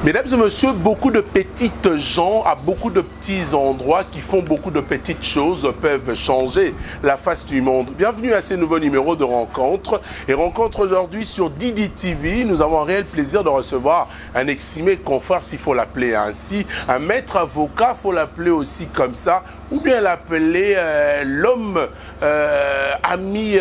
Mesdames et messieurs, beaucoup de petites gens à beaucoup de petits endroits qui font beaucoup de petites choses peuvent changer la face du monde. Bienvenue à ce nouveau numéro de Rencontre. Et Rencontre aujourd'hui sur Didi TV. Nous avons un réel plaisir de recevoir un estimé confrère, s'il faut l'appeler ainsi, un maître avocat, il faut l'appeler aussi comme ça, ou bien l'appeler l'homme ami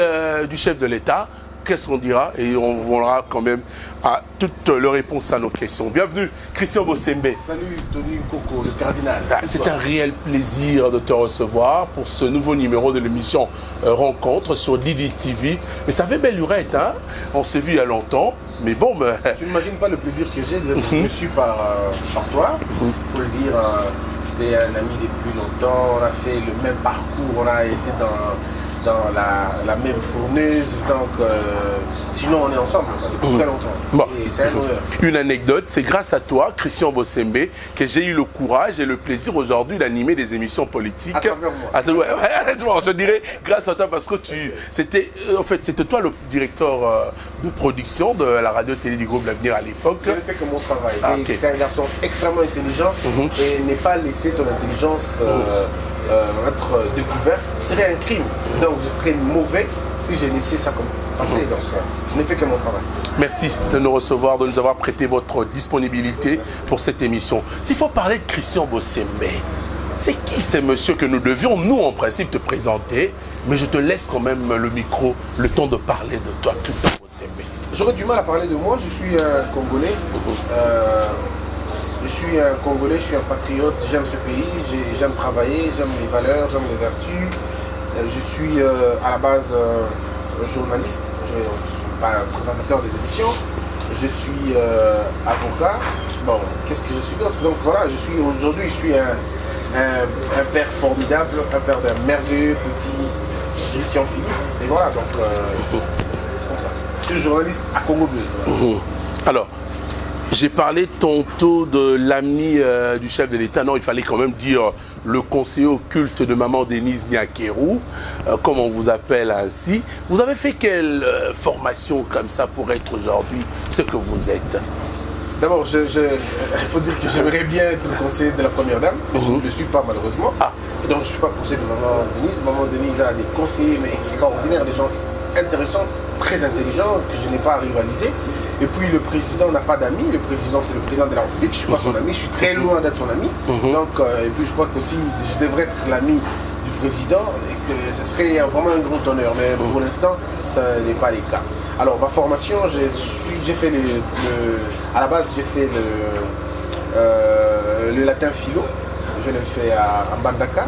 du chef de l'État. Qu'est-ce qu'on dira? Et on aura quand même à toutes les réponses à nos questions. Bienvenue, Christian Bossembe. Salut, Tony Coco, le cardinal. C'est un réel plaisir de te recevoir pour ce nouveau numéro de l'émission Rencontre sur Didi TV. Mais ça fait belle lurette, hein? On s'est vu il y a longtemps, mais bon... Tu n'imagines pas le plaisir que j'ai d'être reçu par toi. Il faut le dire, tu es un ami depuis longtemps, on a fait le même parcours, on a été dans la même fourneuse, donc sinon on est ensemble depuis très longtemps. Bon. Et c'est un honneur. Une anecdote, c'est grâce à toi, Christian Bossembe, que j'ai eu le courage et le plaisir aujourd'hui d'animer des émissions politiques. À travers moi. Je dirais grâce à toi parce que c'était toi le directeur de production de la radio-télé du groupe L'Avenir à l'époque. Je ne fais que mon travail. Okay. Tu es un garçon extrêmement intelligent et n'ai pas laissé ton intelligence être découverte. Ce serait un crime. Donc je serais mauvais si j'ai laissé ça comme passer. Donc je n'ai fait que mon travail. Merci de nous recevoir, de nous avoir prêté votre disponibilité pour cette émission. S'il faut parler de Christian Bossembe, c'est qui ce monsieur que nous devions, nous en principe, te présenter? Mais je te laisse quand même le micro, le temps de parler de toi, Christian Bossembe. J'aurais du mal à parler de moi, je suis un Congolais. Je suis un Congolais, je suis un patriote, j'aime ce pays, j'aime travailler, j'aime les valeurs, j'aime les vertus. Je suis à la base journaliste, je ne suis pas présentateur des émissions. Je suis avocat. Bon, qu'est-ce que je suis d'autre? Donc voilà, aujourd'hui, je suis un père formidable, un père d'un merveilleux petit Christian Philippe. Et voilà, donc c'est comme ça. Je suis journaliste à Congo Buzz. Alors, j'ai parlé tantôt de l'ami du chef de l'État. Non, il fallait quand même dire le conseiller occulte de maman Denise Nyakeru, comme on vous appelle ainsi. Vous avez fait quelle formation comme ça pour être aujourd'hui ce que vous êtes? D'abord, il faut dire que j'aimerais bien être le conseiller de la première dame, mais je ne le suis pas malheureusement. Et donc je ne suis pas conseiller de maman Denise. Maman Denise a des conseillers mais extraordinaires, des gens intéressants, très intelligents, que je n'ai pas à rivaliser. Et puis le président n'a pas d'amis, le président c'est le président de la République, je ne suis pas son ami, je suis très loin d'être son ami. Donc, et puis je crois qu'aussi je devrais être l'ami du président et que ce serait vraiment un grand honneur. Mais pour l'instant, ça n'est pas le cas. Alors ma formation, j'ai fait à la base j'ai fait le latin philo, je l'ai fait à Mbandaka.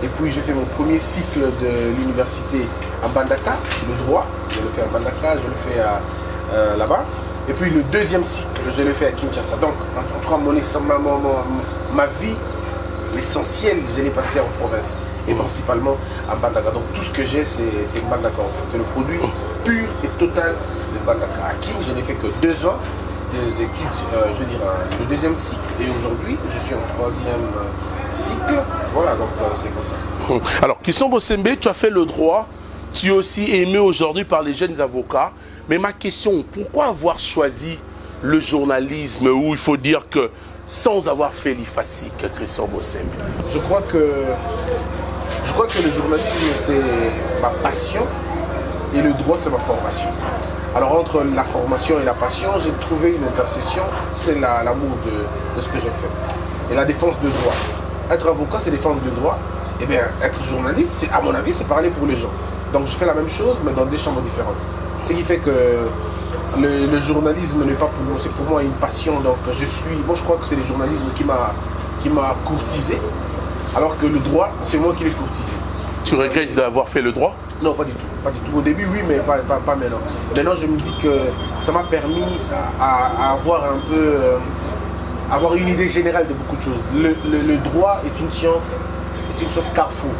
Et puis j'ai fait mon premier cycle de l'université à Mbandaka, le droit, je l'ai fait à Mbandaka, je l'ai fait là-bas. Et puis le deuxième cycle, je l'ai fait à Kinshasa. Donc, en tout cas, ma vie, l'essentiel, je l'ai passé en province. Et principalement à Mbandaka. Donc tout ce que j'ai, c'est Mbandaka en fait. C'est le produit pur et total de Mbandaka. À Kin, je n'ai fait que 2 ans des études, je veux dire, le deuxième cycle. Et aujourd'hui, je suis en 3e cycle. Voilà, donc c'est comme ça. Alors, Christian Bossembe, tu as fait le droit. Tu es aussi aimé aujourd'hui par les jeunes avocats. Mais ma question, pourquoi avoir choisi le journalisme où il faut dire que sans avoir fait l'IFASIC, Christian Bossembe? Je crois que le journalisme c'est ma passion et le droit c'est ma formation. Alors entre la formation et la passion, j'ai trouvé une intersection, c'est l'amour de ce que j'ai fait. Et la défense de droit. Être avocat c'est défendre le droit. Et bien être journaliste, à mon avis, c'est parler pour les gens. Donc je fais la même chose mais dans des chambres différentes. Ce qui fait que le journalisme n'est pas pour moi, c'est pour moi une passion. Donc je crois que c'est le journalisme qui m'a courtisé, alors que le droit, c'est moi qui l'ai courtisé. Tu regrettes d'avoir fait le droit? Non, pas du tout. Pas du tout. Au début, oui, mais pas maintenant. Maintenant, je me dis que ça m'a permis à avoir un peu, avoir une idée générale de beaucoup de choses. Le droit est une science carrefour.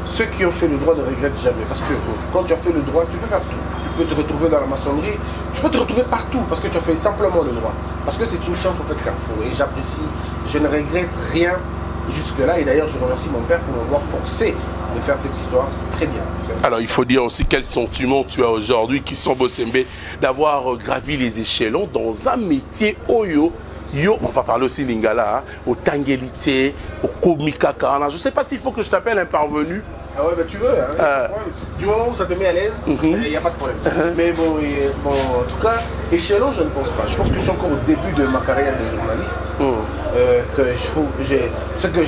Ceux qui ont fait le droit ne regrettent jamais. Parce que quand tu as fait le droit, tu peux faire tout. Tu peux te retrouver dans la maçonnerie, tu peux te retrouver partout parce que tu as fait simplement le droit. Parce que c'est une science en fait carrefour. Et j'apprécie, je ne regrette rien jusque-là. Et d'ailleurs, je remercie mon père pour m'avoir forcé de faire cette histoire. C'est très bien. Alors, il faut dire aussi quel sentiment tu as aujourd'hui, Christian Bossembe, d'avoir gravi les échelons dans un métier Oyo Yo, on va parler aussi lingala, hein, au tangélité, au komika kana. Je sais pas s'il faut que je t'appelle un parvenu. Ah ouais, bah tu veux, hein, du moment où ça te met à l'aise, il n'y a pas de problème. Mais bon, en tout cas, échelon, je ne pense pas. Je pense que je suis encore au début de ma carrière de journaliste. Ce que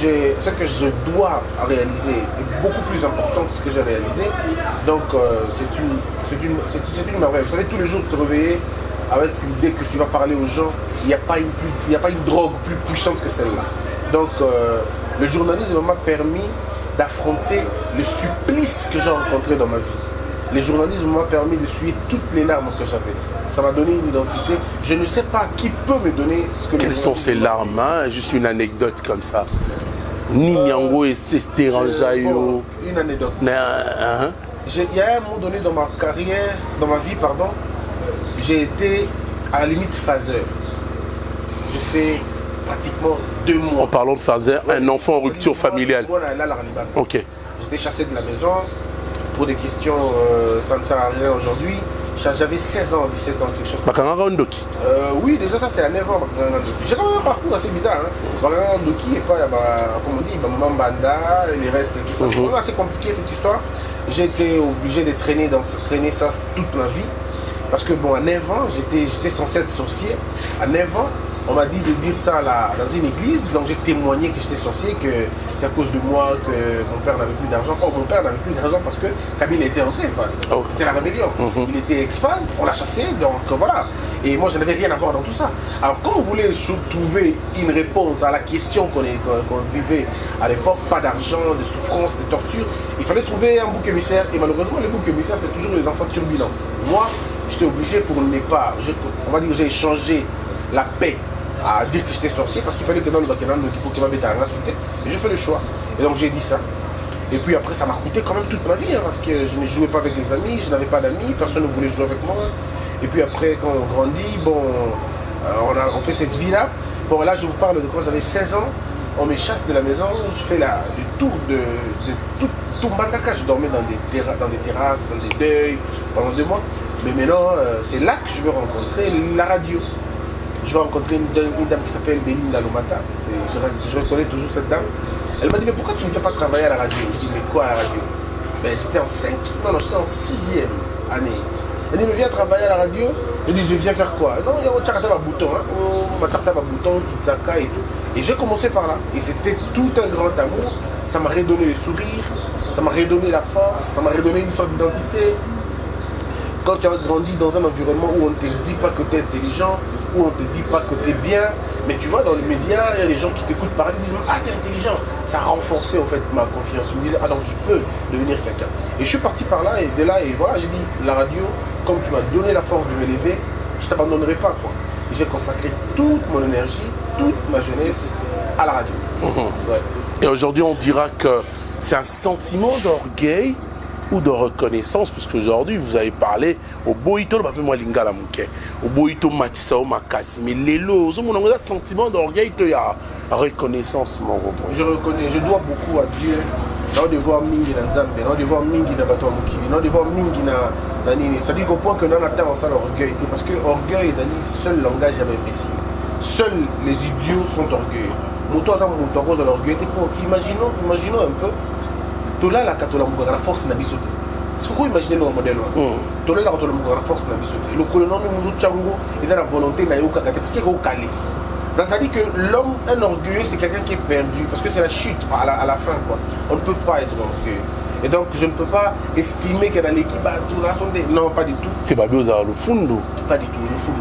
je dois réaliser est beaucoup plus important que ce que j'ai réalisé. Donc, c'est une merveille. Vous savez, tous les jours, te réveiller avec l'idée que tu vas parler aux gens, il n'y a pas une drogue plus puissante que celle-là. Donc, le journalisme m'a permis d'affronter le supplice que j'ai rencontré dans ma vie. Le journalisme m'a permis de suer toutes les larmes que j'avais. Ça m'a donné une identité. Je ne sais pas qui peut me donner ce que... Quelles sont ces larmes, hein? Juste une anecdote comme ça. Ninyango et Sesteranjayo. Une anecdote. Il y a un moment donné dans ma carrière, dans ma vie, pardon, j'ai été à la limite phaseur. J'ai fait pratiquement 2 mois. En parlant de phaser, un enfant en rupture familiale. Ok. J'étais chassé de la maison pour des questions, ça ne sert à rien aujourd'hui. J'avais 16 ans, 17 ans, quelque chose comme ça. Oui, déjà ça c'est à 9 ans. J'ai quand même un parcours assez bizarre. Ndoki et pas, comme on dit, Mambanda, les restes et tout ça. C'est vraiment assez compliqué cette histoire. J'ai été obligé de traîner ça toute ma vie. Parce que bon, à 9 ans, j'étais censé être sorcier. À 9 ans, on m'a dit de dire ça dans une église, donc j'ai témoigné que j'étais sorcier, que c'est à cause de moi que mon père n'avait plus d'argent. Oh, mon père n'avait plus d'argent parce que Kabila était entré, c'était la rébellion. Il était ex-phase, on l'a chassé, donc voilà. Et moi, je n'avais rien à voir dans tout ça. Alors, quand on voulait trouver une réponse à la question qu'on vivait à l'époque, pas d'argent, de souffrance, de torture, il fallait trouver un bouc émissaire. Et malheureusement, les boucs émissaires, c'est toujours les enfants turbulents. Moi, j'étais obligé pour ne pas, on va dire que j'ai échangé la paix à dire que j'étais sorcier parce qu'il fallait que dans le Bakena, pour qu'il m'avait insulté. Et j'ai fait le choix. Et donc j'ai dit ça. Et puis après, ça m'a coûté quand même toute ma vie, hein, parce que je ne jouais pas avec les amis, je n'avais pas d'amis, personne ne voulait jouer avec moi. Et puis après, quand on grandit, bon, on fait cette vie-là. Bon, là, je vous parle de quand j'avais 16 ans, on me chasse de la maison, je fais le tour de tout Mbandaka. Je dormais dans des terrasses, dans des deuils pendant 2 mois. Mais maintenant, c'est là que je veux rencontrer la radio. Je vais rencontrer une dame qui s'appelle Belinda Lomata. Je reconnais toujours cette dame. Elle m'a dit, mais pourquoi tu ne viens pas travailler à la radio? Je dis, mais quoi à la radio? Ben, j'étais en 6e année. Elle dit, mais viens travailler à la radio. Je dis, je viens faire quoi? Non, il y a un bouton, Kitsaka et tout. Et j'ai commencé par là. Et c'était tout un grand amour. Ça m'a redonné le sourire, ça m'a redonné la force, ça m'a redonné une sorte d'identité. Quand tu as grandi dans un environnement où on ne te dit pas que tu es intelligent, où on ne te dit pas que tu es bien, mais tu vois, dans les médias, il y a des gens qui t'écoutent parler, ils disent « Ah, tu es intelligent !» Ça a renforcé en fait ma confiance. Je me disais « Ah donc je peux devenir quelqu'un ». Et je suis parti par là, et de là, et voilà, j'ai dit « La radio, comme tu m'as donné la force de me lever, je ne t'abandonnerai pas, quoi ». Et j'ai consacré toute mon énergie, toute ma jeunesse à la radio. Ouais. Et aujourd'hui, on dira que c'est un sentiment d'orgueil ou de reconnaissance, parce qu'aujourd'hui, vous avez parlé au Boito, le papier Lingala Mouké, au Boito Matisao Makasi, mais les lots, on a un sentiment d'orgueil, il y a reconnaissance, mon gros. Je reconnais, je dois beaucoup à Dieu. Non, de voir Mingi dans Zambé, non, de voir Mingi dans Bato Mukili, non, de voir Mingi dans Nini. C'est-à-dire qu'au point que nous atteignons ça l'orgueil, parce que orgueil est le seul langage imbécile. Seuls les idiots sont orgueilleux. Moto à l'orgueil, imaginons un peu. Tola la katolamuka la force n'a bisoté. Est-ce que vous imaginez le modèle? Tola la katolamuka la force n'a bisoté. Le colonel Mounou Tchango est dans la volonté n'a yoka parce qu'il est calé. Donc ça dit que l'homme, un orgueilleux, c'est quelqu'un qui est perdu parce que c'est la chute à la fin, quoi. On ne peut pas être orgueilleux. Et donc je ne peux pas estimer que dans l'équipe tout là sont des. Non, pas du tout. C'est pas bien le fond. Pas du tout, le fond.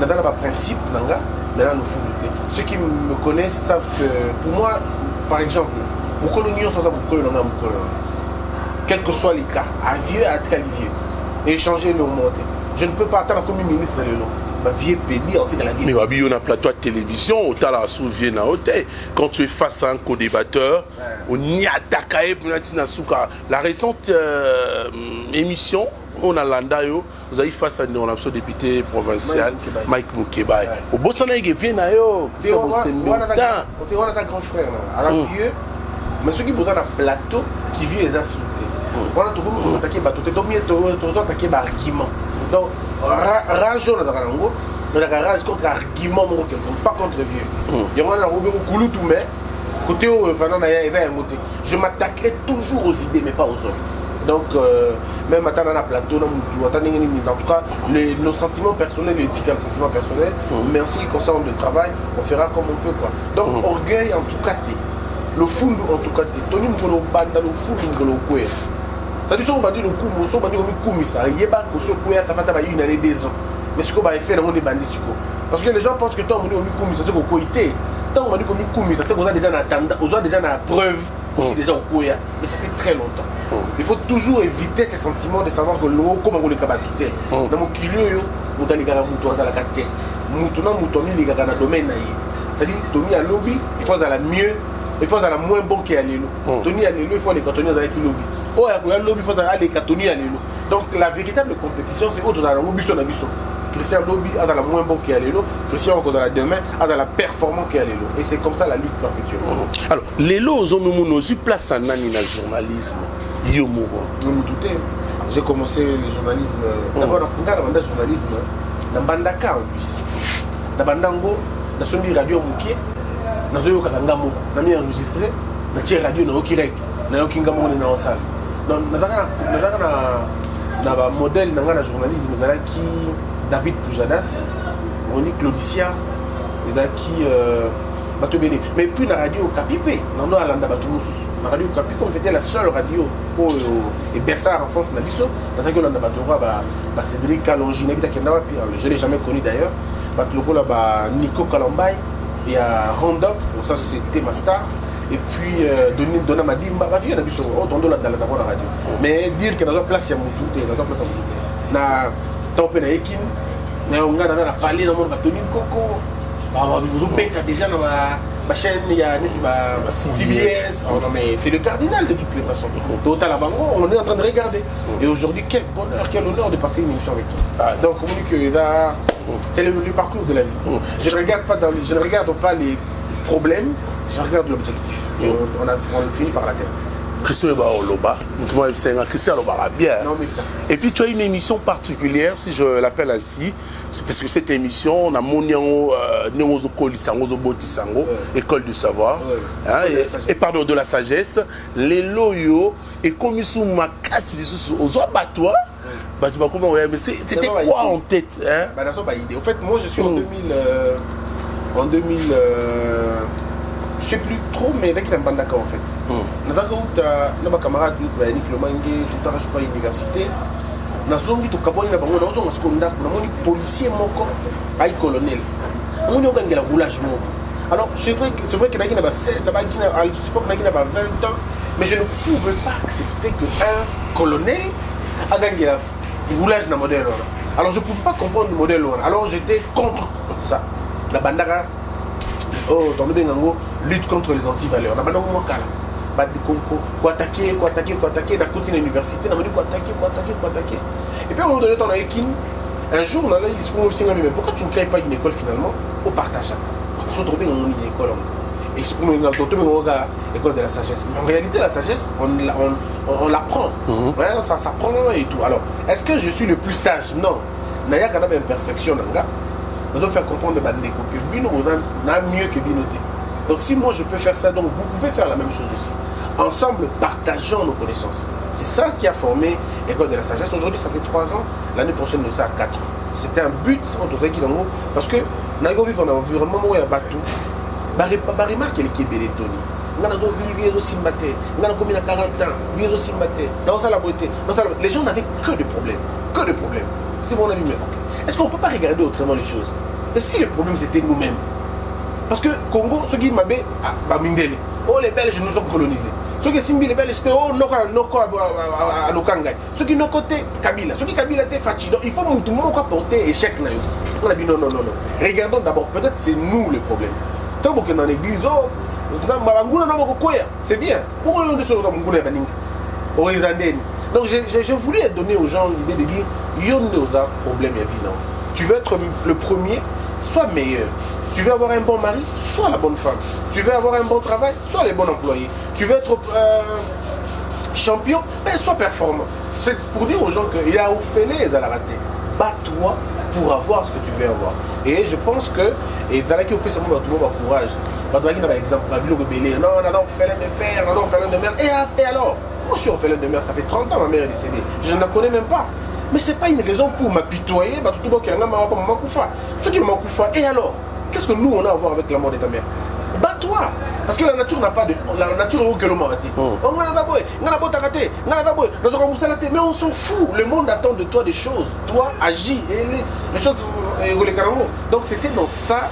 Dans le principe, nanga, dans le fond. Ceux qui me connaissent savent que pour moi, par exemple, quel que soit les cas, à vieux, à vieux, et échanger le monde. Je ne peux pas attendre comme ministre de l'eau. Ma vie pédie, on dit la vie. Mais on a un plateau de télévision, on la souviens quand tu es face à un co-débatteur, on y attaque la récente émission, on a l'Andayo, vous avez face à un député provincial, Mike Mukebai. Au Botswana, il vient à eux. C'est un grand frère. Alors, vieux. Mais ceux qui sont dans le plateau qui vivent les insulter. Voilà, tout le monde s'attaque à bateau. Donc, ils ont attaqué par argument. Donc, rageons dans le Mais la rage contre argument, pas contre le vieux. Il y a un peu tout, mais côté pendant je m'attaquerai toujours aux idées, mais pas aux hommes. Donc, même maintenant dans la plateau, en tout cas, nos sentiments personnels, les sentiments personnels, mais en ce qui concerne le travail, on fera comme on peut. Quoi. Donc, orgueil en tout cas, le fond en tout cas, Tony Mgolo Banda, le fond Mgolo Koué. Ça dit, si on va dire le coup, on va dire le coup, ça y est pas que ce Koué, ça va être une année, 2 ans. Mais ce qu'on va faire dans les bandits, parce que les gens pensent que tant on dit au ça c'est qu'on coïté. Tant on dit qu'on ça c'est qu'on a déjà en attendant, on a déjà la preuve, aussi déjà au Koué. Mais ça fait très longtemps. Il faut toujours éviter ces sentiments de savoir que l'eau, comment on les capacités. Dans mon kilo, on a les gars à la carte. Moutona, moutoni, les gars dans le domaine. C'est-à-dire, Tony à lobby, il faut à la mieux, il faut à la moins bon qu'il y a l'élo. Tony à l'élo, il faut les cantonner avec lobby. Oh, il y a lobby, il faut aller cantonner à l'élo. Donc, la véritable compétition, c'est autre chose à la lobby sur la mission. Christian Lobby a la moins bon qu'il y a l'élo, Christian a la demain a la performance qu'il y a l'élo. Et c'est comme ça la lutte perpétuelle. Alors, l'élo, nous aussi place en année dans le journalisme. J'ai commencé le journalisme. D'abord, dans le journalisme, dans Bandaka en plus. Dans Bandango, dans le radio Mouké, dans le Kakangamo, dans le enregistré, dans le radio Naokirek, dans le Kingamo dans la salle. Dans le modèle dans le journalisme, qui David Poujadas, Monique Claudicia, qui mais puis la radio Capipé, la radio Capi, comme c'était la seule radio et Bersard en France, dans laquelle on a Cédric Kalonji, je ne l'ai jamais connu d'ailleurs, Nico Kalambay, il y a Roundup, ça c'était ma star, et puis Donna Madimba, la vie on a vu sur la radio. Mais dire que dans une place il y a Moutoute, dans une place il y a Moutoute, na Ekin, on a parlé dans mon Tony Coco. Vous avez déjà dans ma chaîne, il y a CBS. Mais c'est le cardinal de toutes les façons. Total à Bango, on est en train de regarder. Et aujourd'hui, quel bonheur, quel honneur de passer une émission avec toi. Donc, on dit que c'est le parcours de la vie. Je ne regarde pas les problèmes, je regarde l'objectif. Et on finit par la tête. Christian Loba, Christian Loba bien. Et puis tu as une émission particulière, si je l'appelle ainsi, parce que cette émission, on a mon école du savoir, et pardon, de la sagesse, les loyaux, et comme ils sont ma casse, aux abatois, mais c'était quoi en tête? En fait, moi je suis en 2000. Je ne sais plus trop, mais avec la Bandaka en fait. Nous avons un camarade, Nick Lomangue, tout à l'heure, je crois, à l'université. Nous avons dit que nous avons un policier, un colonel. Nous avons un roulage. Alors, c'est vrai qu'il y a 20 ans, mais je ne pouvais pas accepter qu'un colonel a gagné le roulage dans le modèle. Alors, je ne pouvais pas comprendre le modèle. Alors, j'étais contre ça. La Bandaka. Oh, dans le Bengango, lutte contre les antivaleurs. On a maintenant quoi attaquer, on a continué l'université, on a dit quoi attaquer. Et puis à un moment donné, on a équine. Un jour, on a dit, mais pourquoi tu ne crées pas une école finalement au partage? Ils sont trouvés dans une école. Et c'est pour l'école de la sagesse. Mais en réalité, la sagesse, on l'apprend. Ça s'apprend et tout. Alors, est-ce que je suis le plus sage? Non. Il y a quand même une imperfection. Nous allons faire comprendre que Bino a mieux que Binoté. Donc si moi je peux faire ça, donc vous pouvez faire la même chose aussi. Ensemble, partageons nos connaissances. C'est ça qui a formé l'école de la sagesse. Aujourd'hui, ça fait 3 ans. L'année prochaine, nous sommes à 4 ans. C'était un but parce que nous vivons dans un environnement où il y a un bateau. Barima qui est Tony. Nous avons vécu aussi maté. Nous avons commis à 40 ans. Vécu aussi maté. Les gens n'avaient que des problèmes. Que des problèmes. C'est mon avis, mais ok. Est-ce qu'on ne peut pas regarder autrement les choses? Et si le problème c'était nous-mêmes? Parce que Congo, ceux qui m'avaient Mindele, oh les Belges nous ont colonisés. Ceux qui Simbi, les Belges étaient oh Noko à Lokangay. Ceux qui n'ont côté Kabila, ceux qui Kabila étaient Fachi. Donc il faut tout le monde porter échec. On a dit non. Regardons d'abord, peut-être c'est nous le problème. Tant que dans l'église, oh, c'est bien. Pourquoi on dit ça? Donc je voulais donner aux gens l'idée de dire il y a un problème évident. Tu veux être le premier, sois meilleur. Tu veux avoir un bon mari, sois la bonne femme. Tu veux avoir un bon travail, sois les bons employés. Tu veux être champion, sois performant. C'est pour dire aux gens qu'il y a Ophélie à la raté. Bats-toi pour avoir ce que tu veux avoir. Et je pense que, et Zalaki au plus, c'est mon courage. Par exemple, non, on a un orphelin de père, on a un orphelin de mère. Et alors, moi je suis orphelin de mère, ça fait 30 ans ma mère est décédée. Je ne la connais même pas. Mais ce n'est pas une raison pour m'apitoyer. Ceux qui m'ont couffé, et alors, qu'est-ce que nous on a à voir avec la mort de ta mère? Bats-toi. Parce que la nature n'a pas de. La nature est où que l'homme a raté. Mais on s'en fout. Le monde attend de toi des choses. Toi, agis. Et les choses. Donc c'était dans ça,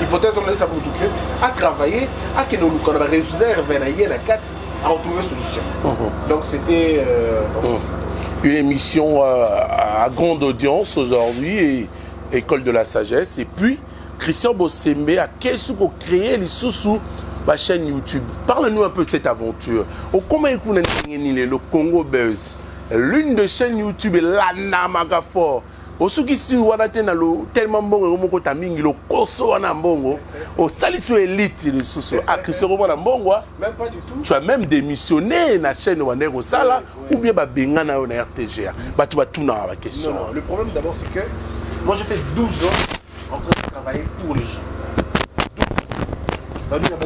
hypothèse, on a dit ça pour tout que, à travailler, à que nous qu'on a réservé à retrouver solution. Donc c'était dans ce sens. Une émission à grande audience aujourd'hui, et École de la Sagesse. Et puis, Christian Bossembe a qu'est-ce pour créer les sous ma chaîne YouTube. Parle-nous un peu de cette aventure. Comment est-ce le Congo Buzz? L'une de chaînes YouTube est Lana Magafor. Au ce qui si tellement bon au tamingi le koso wana mbongo au salisu élite les sous Christian Bossembe mbongo. Même pas du tout. Tu as même démissionné na chaîne Wanero Sala ou bien benga na RTGA. Tu vas tout dans la question. Non, le problème d'abord c'est que moi j'ai fait 12 ans en train de travailler pour les gens. 12 ans.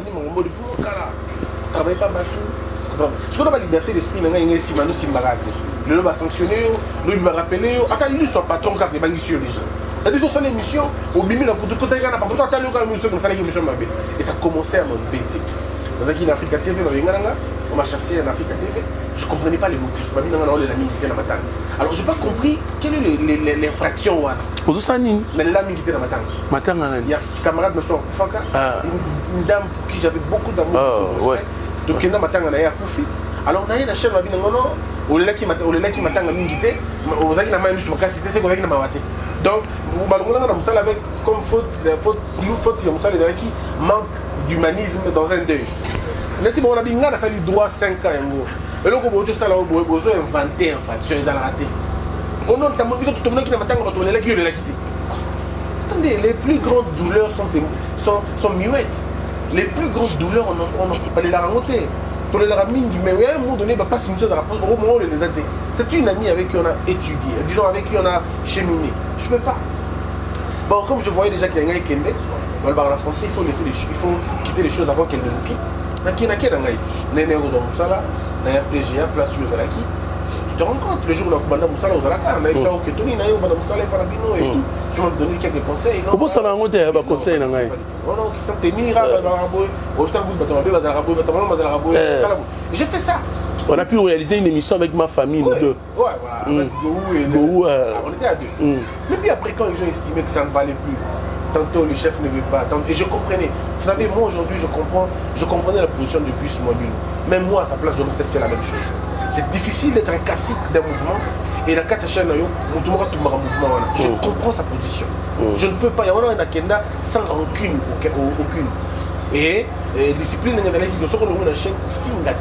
Travaille pas bateau. Ce qu'on a la liberté d'esprit, le va sanctionner, le va rappeler, attends, lui son patron quand il va sur les gens. C'est-à-dire que l'émission, au bimi, pour tout côté, et ça commençait à m'embêter. Dans un Afrique TV, on m'a chassé en Afrique TV. Je ne comprenais pas les motifs. Alors, je n'ai pas compris quelle est l'infraction. Il y a un camarade, une dame pour qui j'avais beaucoup d'amour et de respect. Donc, il y a un Koufi. Alors, on a une chaîne on est là qui m'attend à m'inviter. On a une sur la cité, c'est qu'on a une mawate. Donc, avec comme faute qui manque d'humanisme dans un deuil. Mais si on a bien ça lui droit 5 ans. Et là, on a besoin d'inventer une infraction, ils ont raté. On a tout le monde qui n'a pas quitté. Attendez, les plus grandes douleurs sont muettes. Les plus grandes douleurs, on ne peut pas les raconter. Mais à un moment donné, pas si nous au moment où on les a dit. C'est une amie avec qui on a étudié, disons avec qui on a cheminé. Je ne peux pas. Bon, comme je voyais déjà qu'il y a un Kende, en français, il faut quitter les choses avant qu'elles ne nous quittent. Tu te rends compte, le jour où on a Moussala aux Alaka, on a eu ça au Ketoni, on a eu Moussala et Parabino et tout. Tu m'as donné quelques conseils. Comment ça va monter un conseil? Non, qui sont tenus, j'ai fait ça. On a pu réaliser une émission avec ma famille, nous deux. Ouais, voilà, avec Gohou et Gohou. On était à deux. Mais puis après, quand ils ont estimé que ça ne valait plus, tantôt le chef ne veut pas. Et je comprenais. Vous savez, moi aujourd'hui, je comprenais la position de Bus Mobile. Même moi, à sa place, j'aurais peut-être fait la même chose. C'est difficile d'être un classique d'un mouvement. Et dans la chaîne, je comprends sa position. Je ne peux pas. Il y a un agenda sans rancune aucune. Et discipline, il y a des gens qui ont une chaîne fingate.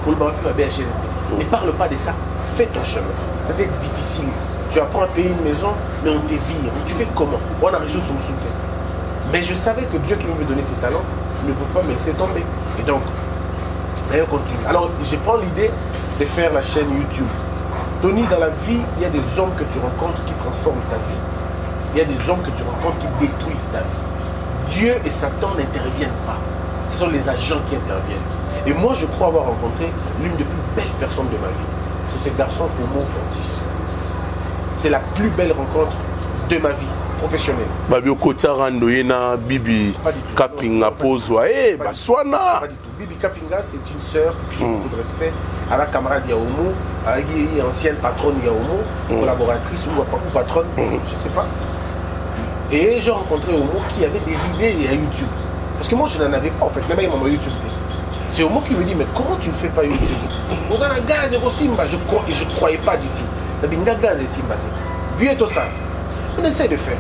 Pour le BHNT. Ne parle pas de ça. Fais ton chemin. C'était difficile. Tu apprends à payer une maison, mais on te vire. Tu fais comment? On a ressources sur le soutien. Mais je savais que Dieu qui m'avait donné ses talents ne pouvait pas me laisser tomber. Et donc, on continue. Alors, je prends l'idée de faire la chaîne YouTube. Tony, dans la vie, il y a des hommes que tu rencontres qui transforment ta vie. Il y a des hommes que tu rencontres qui détruisent ta vie. Dieu et Satan n'interviennent pas. Ce sont les agents qui interviennent. Et moi, je crois avoir rencontré l'une des plus belles personnes de ma vie. C'est ce garçon Homo Fortis. C'est la plus belle rencontre de ma vie professionnelle. Babi Okotara Ndoyena Bibi Kapinga Pozwa Baswana. Pas du tout. Bibi Kapinga, c'est une sœur pour qui j'ai beaucoup de respect. À la camarade Yaomo, avec une ancienne patronne Yaomo, collaboratrice ou patronne, je ne sais pas. Et j'ai rencontré Homo qui avait des idées à YouTube. Parce que moi, je n'en avais pas en fait. Même il m'a YouTube. C'est Homo qui me dit, mais comment tu ne fais pas YouTube? Vous avez un gaz et Simba, je ne croyais pas du tout. Vieux tout ça. On essaie de faire.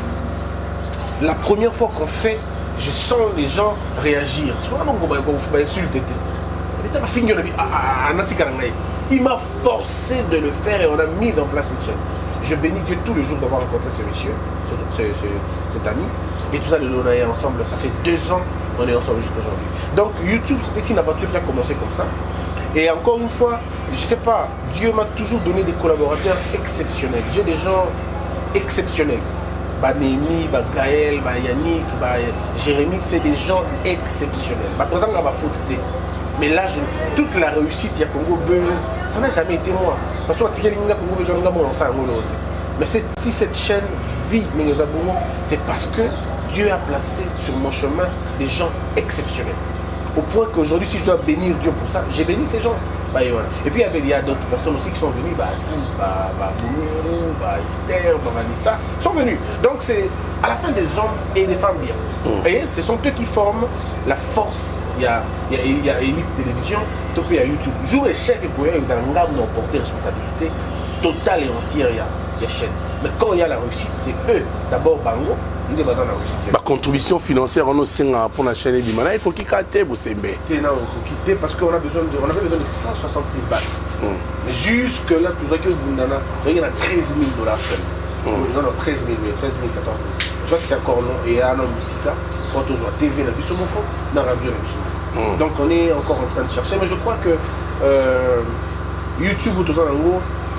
La première fois qu'on fait, je sens les gens réagir. Il m'a forcé de le faire et on a mis en place une chaîne. Je bénis Dieu tous les jours d'avoir rencontré ce monsieur, cet ami. Et tout ça, on est ensemble. Ça fait 2 ans qu'on est ensemble jusqu'aujourd'hui. Donc YouTube, c'était une aventure qui a commencé comme ça. Et encore une fois, je ne sais pas, Dieu m'a toujours donné des collaborateurs exceptionnels. J'ai des gens exceptionnels. Némi, Gaël, Yannick, Jérémy, c'est des gens exceptionnels. Mais là, toute la réussite, il y a Congo Buzz, ça n'a jamais été moi. Parce que mais si cette chaîne vit, c'est parce que Dieu a placé sur mon chemin des gens exceptionnels. Au point qu'aujourd'hui, si je dois bénir Dieu pour ça, j'ai béni ces gens. Et puis il y a d'autres personnes aussi qui sont venues, Assis, Boulou, Esther, Vanessa, sont venus. Donc c'est à la fin des hommes et des femmes bien. Vous voyez, ce sont eux qui forment la force. Il y a Elite Télévision, il y a YouTube. Jour et chèque, il y a une portée responsabilité totale et entière, il y a chaîne. Mais quand il y a la réussite, c'est eux, d'abord Bango, ils sont dans la réussite. La contribution financière, on a aussi pour la chaîne Bimana, il faut qu'il quitte Bosembe. Parce qu'on avait besoin de 160 000 balles. Mais jusque là, tout ça que il y a 13 000 seulement. Non, 13 000, 13 000, 14 000. Tu vois que c'est encore long. Et il y a un musica, quand on voit TV, la Bissomoko, dans la radio, la Bissomoko. Donc on est encore en train de chercher. Mais je crois que YouTube ou tout ça,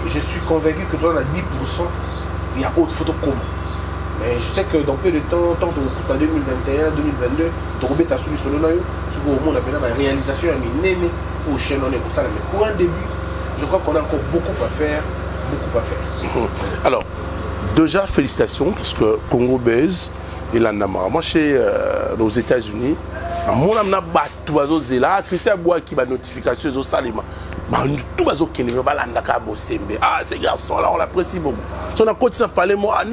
je suis convaincu que dans la 10%, il y a autre photo comme. Mais je sais que dans peu de temps, tant que en 2021, 2022, tu as suivi sur le noyau, sur le monde, la réalisation est née au chaîne, on est pour ça. Mais pour un début, je crois qu'on a encore beaucoup à faire. Alors, déjà, félicitations, parce que Congo Buzz, il en a marre. Moi, aux États-Unis, mon ami n'a pas tout là, Christian Bois qui va notification au Salima. Tout bazo qui ne va pas l'andaka Bosembe. Ah, ces garçons-là, on l'apprécie beaucoup. Si on a continué à parler, moi,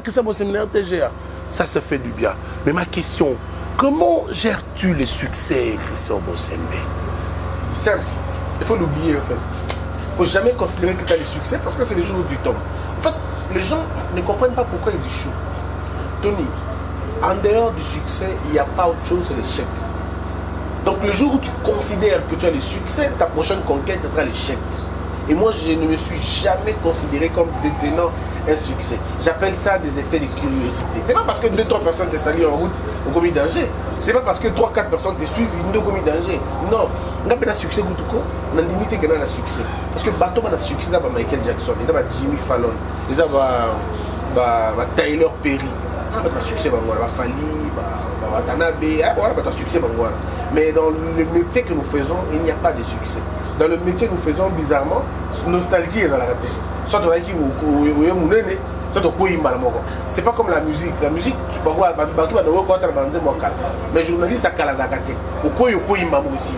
Christian Bosembe TGA. Ça se fait du bien. Mais ma question, comment gères-tu les succès, Christian Bosembe? Simple. Il faut l'oublier, en fait. Il ne faut jamais considérer que tu as des succès parce que c'est les jours du temps. En fait, les gens ne comprennent pas pourquoi ils échouent. Tony, en dehors du succès, il n'y a pas autre chose, c'est l'échec. Donc le jour où tu considères que tu as le succès, ta prochaine conquête, ce sera l'échec. Et moi, je ne me suis jamais considéré comme détenant un succès. J'appelle ça des effets de curiosité. C'est pas parce que 2-3 personnes te saluent en route au commis danger. C'est pas parce que 3-4 personnes te suivent au commis danger. Non. On a un succès, on a limité qu'il y a un succès. Parce que bateau a un succès, c'est Michael Jackson, c'est Jimmy Fallon, c'est Tyler Perry. On a un succès, Fali, Watanabe, on a un succès. Mais dans le métier que nous faisons, il n'y a pas de succès. Dans le métier que nous faisons, bizarrement, nostalgie est à la raté. Soit on a qui c'est pas comme la musique. La musique, tu peux voir, mais journaliste à Kalazakate. Au Koyo Koimam aussi.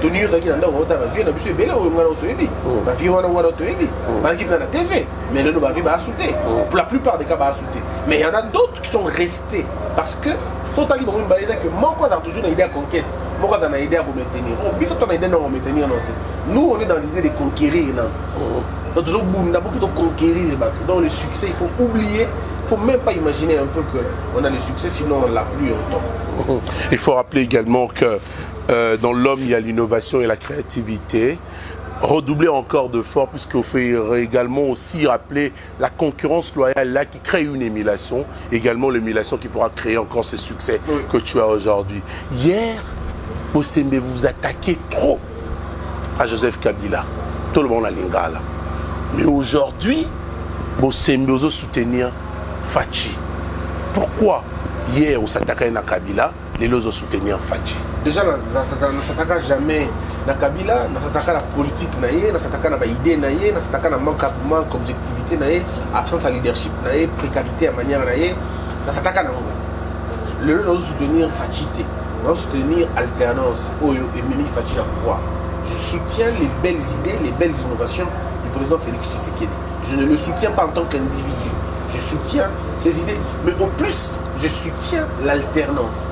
Tony Raki n'a pas vu la musique belle ou un autre ébi. Ma fille ou un autre ébi. Ma qui dans la TV. Mais le nous va vivre à sauter. Pour la plupart des cas, à sauter. Mais il y en a d'autres qui sont restés. Parce que, sont allés pour une balade que moi, quand j'ai toujours une idée à conquête. Moi, quand on a une idée à vous maintenir. Oh, bien sûr, on a une idée à vous maintenir. Nous, on est dans l'idée de conquérir. Donc, on a beaucoup de conquérir. Dans le succès, il faut oublier. Il ne faut même pas imaginer un peu qu'on a le succès, sinon on ne l'a plus autant. Il faut rappeler également que dans l'homme, il y a l'innovation et la créativité. Redoubler encore de fort, puisqu'il faut également aussi rappeler la concurrence loyale là qui crée une émulation, également l'émulation qui pourra créer encore ce succès que tu as aujourd'hui. Hier, Bosembe, vous attaquez trop à Joseph Kabila. Tout le monde a l'ingala. Mais aujourd'hui, Bosembe vous soutenir Fachi. Pourquoi hier vous s'attaquez à Kabila, les autres soutenir Fachi? Déjà, on ne s'attaque jamais à Kabila, on s'attaque à la politique, on s'attaque à l'idée, on s'attaque à la manque d'objectivité, absence de leadership, précarité à manière, on s'attaque à nous. Le nous soutenir Fachi, nous soutenir alternance, Oyo et Mimi Fachi à pouvoir. Je soutiens les belles idées, les belles innovations du président Félix Tshisekedi. Je ne le soutiens pas en tant qu'individu. Je soutiens ses idées, mais au plus, je soutiens l'alternance.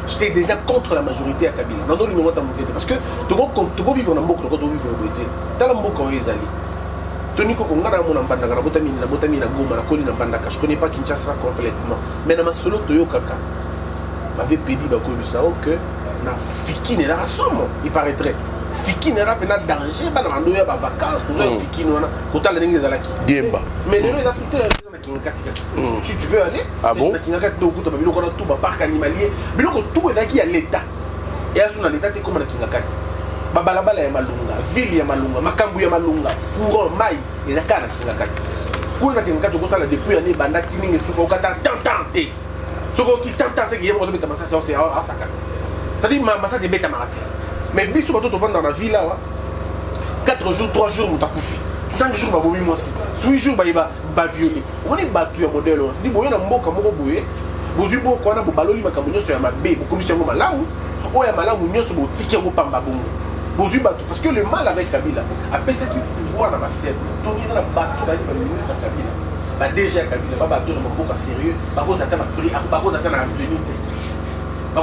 J'étais déjà contre la majorité à Kabila. Parce que tu peux vivre dans Mboko, tu peux vivre au Bété. Dans Mboko, Tony Kokongana, je ne connais pas Kinshasa complètement. Mais dans ma solo Toyo Kaka, m'avait pédé que na Fiki n'est pas somme, il paraîtrait. Fiki n'est pas danger, bah dans les vacances, vous avez Fiki nous on a les Zalaki. Diemba. Mais les gens si tu veux aller, c'est un parc animalier, mais tout est là qui a l'État. Et à son l'État, tu es comme dans Kingakati. babalabala ya malunga, ville ya malunga, makambu ya malunga, courant mai ezaka na kingakati. Kuna kingakati ko sala depuis année banda tiningi suko okata tantante. Soko ki tantante c'est que yemo to beta masasa c'est à saka. Ça dit masasa c'est beta marate. Mais biso bato to vendre dans la ville là, 4 jours, 3 jours mutakufi. 5 jours ba bomi mosi. 8 jours ba violé. On est battu ya modèle. On dit boyo na mboka moko boye. Bozui moko wana bo baloli makambo nyoso ya mabe, bo commission ngo malamu. Oya malamu nyoso bo tiki ngo pamba bongo. Parce que le mal avec Kabila, après ce qui pouvoir dans ma faible, tout le monde a battu le ministre Kabila. Bah déjà Kabila, pas battu dans mon beaucoup sérieux, bah cause attend ma prix, bah cause attend la venue. Bah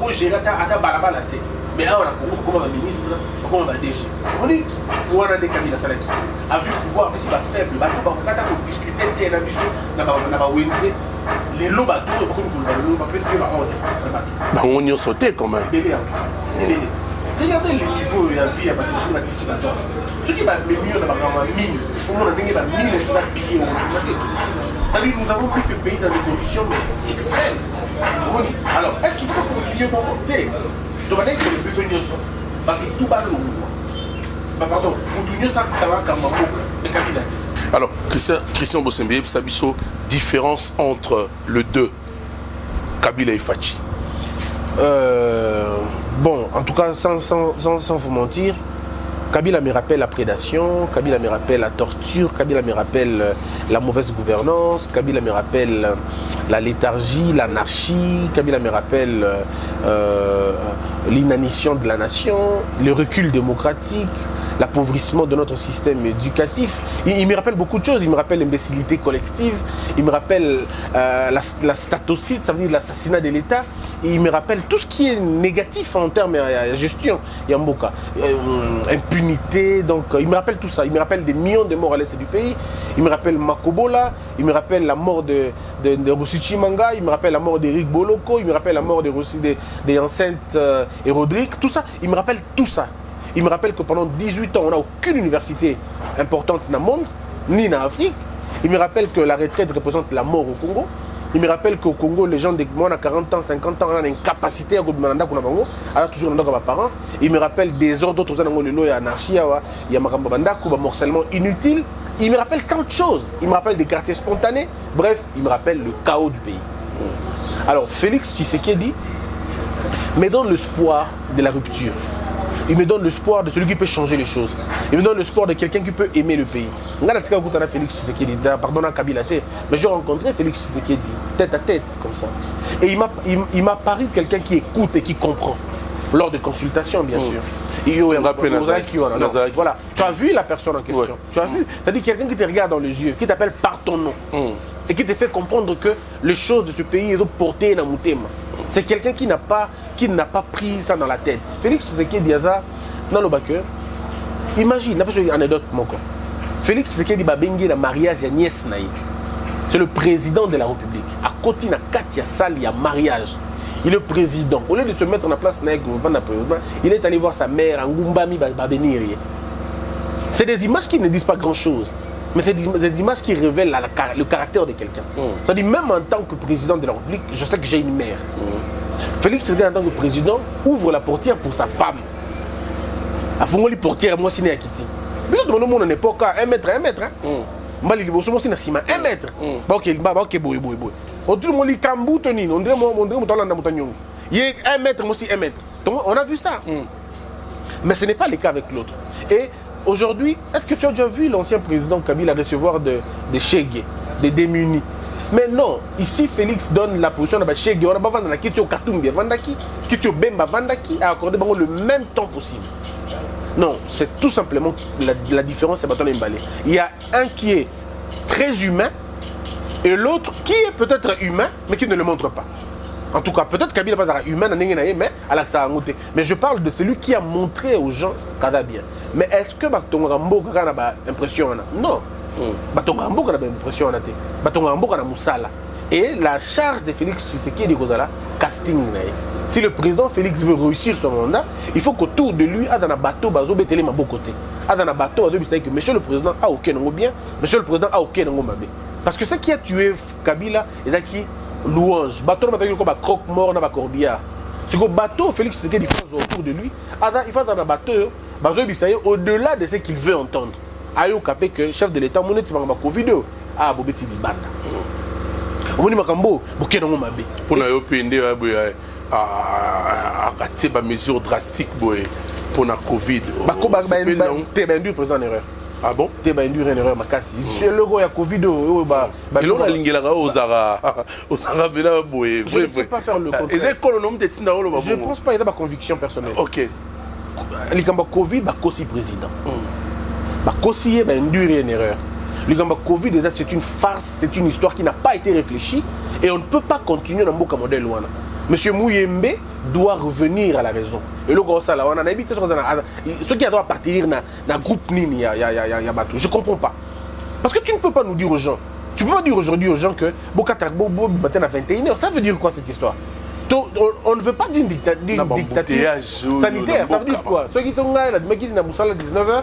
cause gérer attend balabala té. Mais là on a comme un ministre, comme un DG. On est on a des Kabila ça là. A vu pouvoir mais c'est pas faible, bah tout bah on attend pour discuter té na biso na ba wenze. Les lots bah tout comme le lot bah parce que bah on bah on y sauté quand même. Regardez le niveau de la vie à Batiki Baton. Ce qui va mieux dans la mine, au moins on a des mines et tout ça pillé au ça dit nous avons mis ce pays dans des conditions extrêmes. Alors, est-ce qu'il faut continuer à monter? Tu vas dire que le besoin sont parce que tout va l'eau. Pardon, nous ça mais Kabila. Alors, Christian Bossembe, Sabiso, différence entre le deux, Kabila et Fachi. Bon, en tout cas, sans vous mentir, Kabila me rappelle la prédation, Kabila me rappelle la torture, Kabila me rappelle la mauvaise gouvernance, Kabila me rappelle la léthargie, l'anarchie, Kabila me rappelle l'inanition de la nation, le recul démocratique, l'appauvrissement de notre système éducatif. Il me rappelle beaucoup de choses. Il me rappelle l'imbécilité collective. Il me rappelle la statocide, ça veut dire l'assassinat de l'État. Il me rappelle tout ce qui est négatif en termes de gestion. Yamboka. Impunité. Donc, il me rappelle tout ça. Il me rappelle des millions de morts à l'est du pays. Il me rappelle Makobola. Il me rappelle la mort de Rossichi Manga. Il me rappelle la mort d'Éric Boloko. Il me rappelle la mort des enceintes et Rodrigue. Tout ça. Il me rappelle tout ça. Il me rappelle que pendant 18 ans, on n'a aucune université importante dans le monde, ni en Afrique. Il me rappelle que la retraite représente la mort au Congo. Il me rappelle qu'au Congo, les gens de moins de 40 ans, 50 ans, ont une capacité à gouverner dans Congo, alors toujours dans nos parents. Il me rappelle des ordres d'autres gens, il y a anarchie, il y a un morcellement inutile. Il me rappelle tant de choses. Il me rappelle des quartiers spontanés. Bref, il me rappelle le chaos du pays. Alors, Félix Tshisekedi me donne l'espoir de la rupture. Il me donne l'espoir de celui qui peut changer les choses. Il me donne l'espoir de quelqu'un qui peut aimer le pays. Félix Tshisekedi, pardon, Kabila, mais j'ai rencontré Félix Tshisekedi tête à tête comme ça. Et il m'a paru quelqu'un qui écoute et qui comprend. Lors de consultations, bien sûr. Voilà. Tu as vu la personne en question. Ouais. Tu as vu. C'est-à-dire quelqu'un qui te regarde dans les yeux, qui t'appelle par ton nom. Et qui te fait comprendre que les choses de ce pays sont portées dans mon thème. C'est quelqu'un qui n'a pas pris ça dans la tête. Félix Tshisekedi Diaza, dans le bac, imagine, la une anecdote. Félix Tshisekedi Babengi, le mariage de nièce Naï. C'est le président de la République. À côté de Katia Sal, il y a mariage. Il est le président. Au lieu de se mettre en place, il est allé voir sa mère, Ngumbami Babeniri. C'est des images qui ne disent pas grand-chose. Mais c'est des images qui révèlent le caractère de quelqu'un. C'est-à-dire, même en tant que président de la République, je sais que j'ai une mère. Félix Tshisekedi, en tant que président, ouvre la portière pour sa femme. A Fongoli portière, moi, c'est Akiti. Mais nous demandons à l'époque 1 mètre. Mali, c'est 1 mètre. Ok, boy. Tout le monde dit Kambou, Tony. On dirait il y a 1 mètre, moi aussi 1 mètre. Donc, on a vu ça. Mais ce n'est pas le cas avec l'autre. Et aujourd'hui, est-ce que tu as déjà vu l'ancien président Kabila recevoir des chèques, des démunis? Mais non, ici Félix donne la position de chèques, on a pas vendu qui au Katumbi, Vandaki, qui au Bemba, Vandaki, à accorder le même temps possible. Non, c'est tout simplement la différence, c'est Baton Mbalé. Il y a un qui est très humain et l'autre qui est peut-être humain, mais qui ne le montre pas. En tout cas, peut-être Kabila n'est pas humain, mais je parle de celui qui a montré aux gens qu'il va bien. Mais est-ce que Batongambo a une impression? Non. Batongambo a une impression. Batongambo a une moussala. Et la charge de Félix Tshisekedi Kozala, casting. Si le président Félix veut réussir son mandat, il faut qu'autour de lui, il y ait un bateau qui est à bon côté. Il y a un bateau qui est que monsieur le président a aucun bien, monsieur le président a aucun bien. Parce que ce qui a tué Kabila, c'est qui louange. Bateau qui est croque-mort dans la corbillard. C'est que bateau, Félix Tshisekedi autour de lui, il faut dans un bateau, au-delà de ce qu'il veut entendre. Ayo capé que chef de l'État, mon état m'a Covid, Bobeti Libanda. On dit Makambo, Boké dans mon mabé. Pour la PND, à rater des mesures drastiques pour la Covid. T'es bien dur, président, en erreur. Ah bon? T'es bien dur, en erreur, ma casse. C'est le gars, il y a Covid. Et l'on a l'ingénieur aux Zara. Je ne peux pas faire le contraire. Je ne pense pas qu'il y a ma conviction personnelle. Ok. Les Covid, c'est président. Kossi est dur et une erreur. Le Covid, c'est une farce, c'est une histoire qui n'a pas été réfléchie et on ne peut pas continuer dans le modèle. Monsieur Mouyembe doit revenir à la raison. Et le gars, on a évité ceux qui doivent partir dans le groupe Nini, je ne comprends pas. Parce que tu ne peux pas nous dire aux gens, tu ne peux pas dire aujourd'hui aux gens que matin à 21h, ça veut dire quoi cette histoire? On ne veut pas d'une dictature sanitaire, ça veut dire quoi? Ceux qui sont là, la qui à 19h,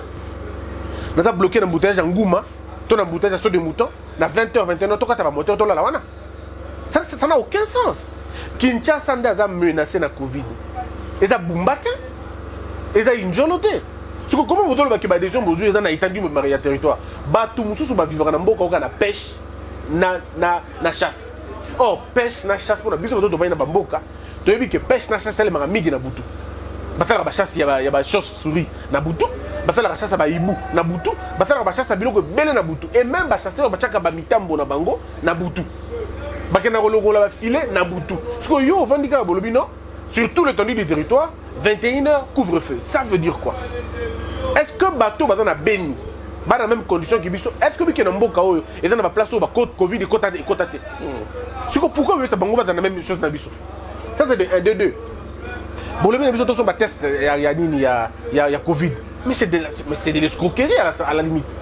nous avons bloqué l'embouteillage en Gouma, ton embouteillage sur des moutons, à 20h, 21h, tu as moteur, tu as la wana. Ça n'a aucun sens. Kinshasa a menacé la Covid. Et ça boumbaté. Et ça injonoté. Comment vous dites que les gens ont étendu le territoire? Tout le monde va vivre dans la pêche, la chasse. Oh, pêche, la chasse, pour la bise, on doit aller dans la boca. Tu as vu que pêche, la chasse, c'est les migi na butu. Basala la chasse, il y a des chauves-souris na butu. Basala la chasse, il y a des hibou na butu. Basala la chasse, il y a des belles na butu. Et même la chasse, il y a des mitambo na bango na butu. Bakena rologo la filet na butu. Ce que yo vendika bolobino sur tout l'étendue du territoire, 21h couvre-feu. Ça veut dire quoi? Est-ce que bateau va dans la béni? Dans la même condition que Bisso. Est-ce que Bisso Namboka est dans la place où la côte Covid et côte athée? Pourquoi ça bango va dans la même chose na Bisso? Ça c'est de 1, de 2. Bolobino Bisso sont test il y a Covid. Mais c'est de l'escroquerie à la limite.